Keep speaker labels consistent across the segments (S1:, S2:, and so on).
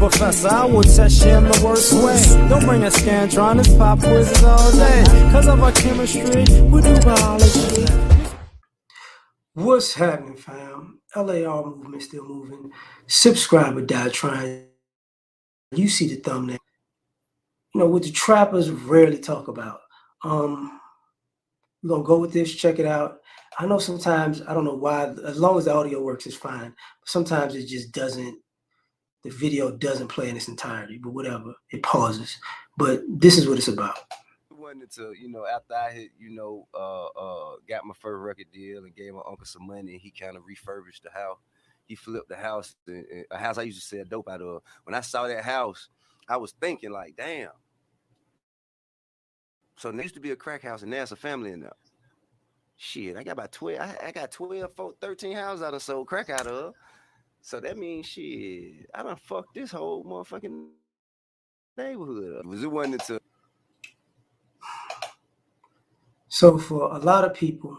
S1: professor, I will test you in the worst way. Don't bring a Scantron, pop quizzes all day. Cause of our chemistry, we do biology.
S2: What's happening, fam? L.A.R. movement still moving. Subscribe or die trying. You see the thumbnail. You know, what the trappers rarely talk about. We're gonna go with this, check it out. I know sometimes, I don't know why, as long as the audio works, it's fine. Sometimes it just doesn't, the video doesn't play in its entirety, but whatever, it pauses. But this is what it's about.
S3: Wanted to, after I had, got my first record deal and gave my uncle some money, and he kind of refurbished the house. He flipped the house, a house I used to sell dope out of. When I saw that house, I was thinking like, damn. So there used to be a crack house, and there's a family in there. Shit, I got about 12. I got 12, 13 houses I done sold crack out of. So that means shit, I done fucked this whole motherfucking neighborhood up. Was it one to?
S2: So for a lot of people,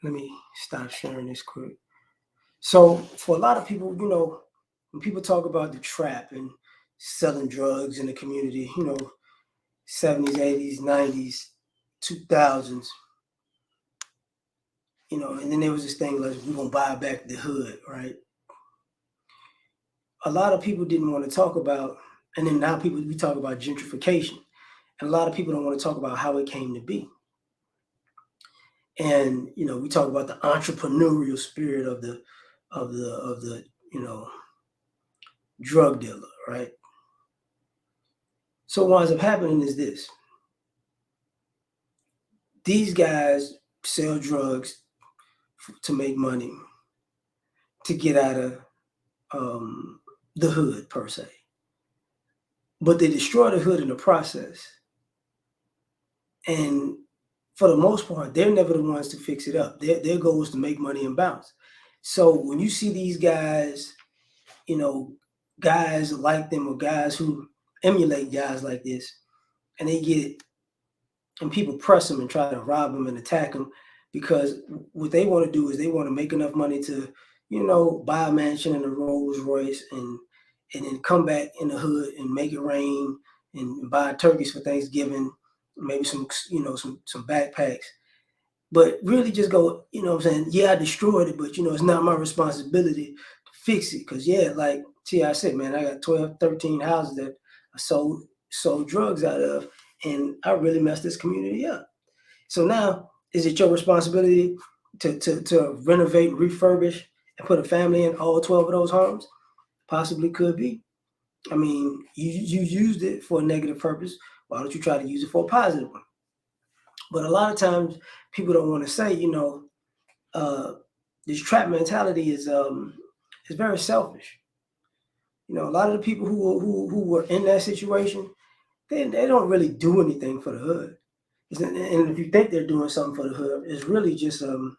S2: let me stop sharing this quick. So for a lot of people, when people talk about the trap and selling drugs in the community, 70s, 80s, 90s, 2000s, and then there was this thing like, we're going to buy back the hood, right? A lot of people didn't want to talk about, and then now we talk about gentrification. And a lot of people don't want to talk about how it came to be. And, we talk about the entrepreneurial spirit of the drug dealer, right? So what ends up happening is this. These guys sell drugs to make money, to get out of the hood, per se. But they destroy the hood in the process. And for the most part, they're never the ones to fix it up. Their goal is to make money and bounce. So when you see these guys, guys like them or guys who emulate guys like this, and and people press them and try to rob them and attack them, because what they want to do is they want to make enough money to, buy a mansion and a Rolls Royce and then come back in the hood and make it rain and buy turkeys for Thanksgiving, maybe some backpacks. But really just go, what I'm saying? Yeah, I destroyed it, but it's not my responsibility to fix it. Because like I said, man, I got 12, 13 houses that I sold drugs out of, and I really messed this community up. So now, is it your responsibility to renovate, refurbish, and put a family in all 12 of those homes? Possibly could be. I mean, you used it for a negative purpose. Why don't you try to use it for a positive one? But a lot of times people don't want to say, this trap mentality is very selfish. A lot of the people who were in that situation, they don't really do anything for the hood. And if you think they're doing something for the hood, it's really just a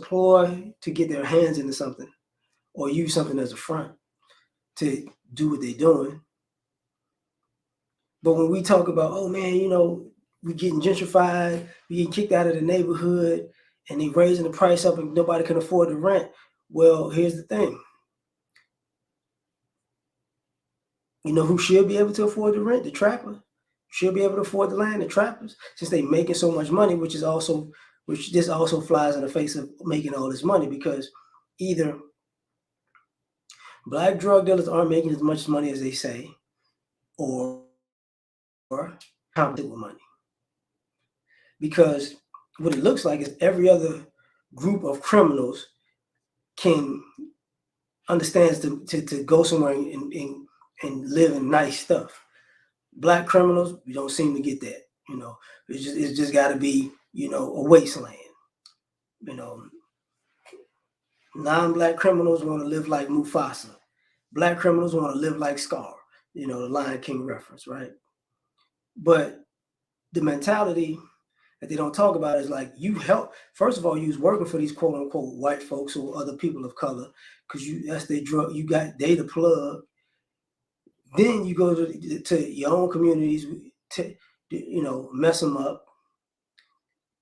S2: ploy to get their hands into something or use something as a front to do what they're doing. But when we talk about, oh man, we getting gentrified, we getting kicked out of the neighborhood, and they raising the price up and nobody can afford the rent. Well, here's the thing. You know who should be able to afford the rent? The trapper. Should be able to afford the land, the trappers, since they making so much money, which this also flies in the face of making all this money, because either black drug dealers aren't making as much money as they say, or competition with money. Because what it looks like is every other group of criminals understands to go somewhere and live in nice stuff. Black criminals, we don't seem to get that. It's just got to be, a wasteland. Non-black criminals want to live like Mufasa. Black criminals want to live like Scar. The Lion King reference, right? But the mentality that they don't talk about is like, first of all, you was working for these quote unquote white folks or other people of color, because that's their drug. They the plug. Then you go to your own communities to mess them up,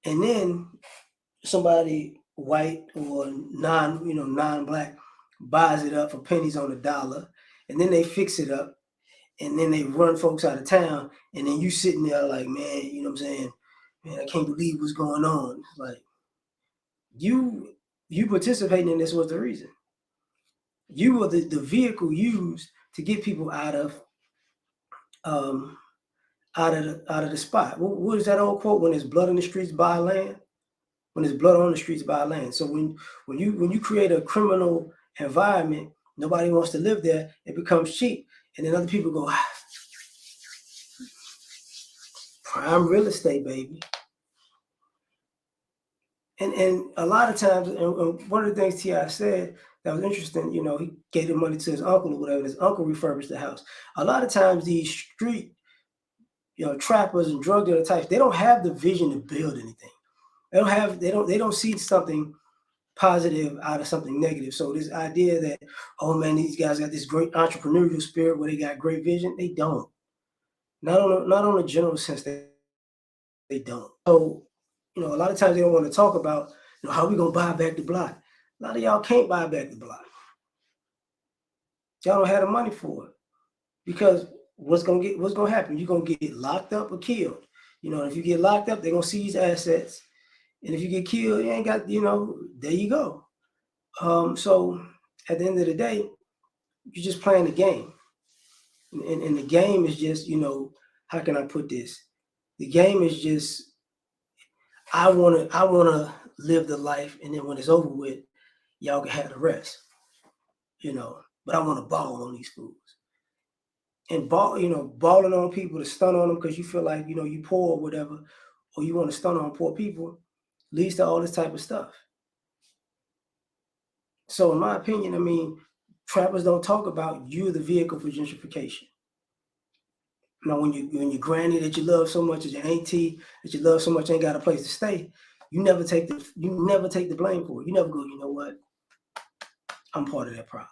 S2: and then somebody white or non-black buys it up for pennies on the dollar, and then they fix it up, and then they run folks out of town, and then you sitting there like, man, you know what I'm saying? Man, I can't believe what's going on. Like you participating in this was the reason. You were the vehicle used to get people um out of the spot. What is that old quote? When there's blood in the streets, buy land. When there's blood on the streets, buy land. So when you create a criminal environment, nobody wants to live there. It becomes cheap, and then other people go, prime real estate, baby. And a lot of times, and one of the things T.I. said that was interesting, he gave the money to his uncle or whatever. His uncle refurbished the house. A lot of times, these street, trappers and drug dealer types, they don't have the vision to build anything. They don't see something positive out of something negative. So this idea that, oh man, these guys got this great entrepreneurial spirit where they got great vision, they don't. Not on a general sense, they don't. So, a lot of times they don't want to talk about, how we gonna buy back the block. A lot of y'all can't buy back the block. Y'all don't have the money for it. Because what's gonna happen? You're gonna get locked up or killed. If you get locked up, they're gonna seize assets. And if you get killed, you ain't got, there you go. So at the end of the day, you're just playing the game. And the game is just, how can I put this? The game is just, I wanna live the life, and then when it's over with, y'all can have the rest. But I want to ball on these fools. And balling on people to stun on them because you feel like, you poor or whatever, or you want to stun on poor people, leads to all this type of stuff. So in my opinion, I mean, trappers don't talk about you're the vehicle for gentrification. When your granny that you love so much, as your auntie that you love so much ain't got a place to stay, you never take the blame for it. You never go, you know what? I'm part of that problem.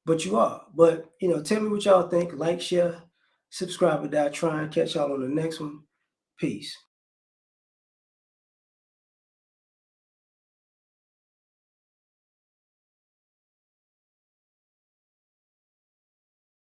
S2: But you are. But tell me what y'all think. Like, share, subscribe, or die trying. Catch y'all on the next one. Peace.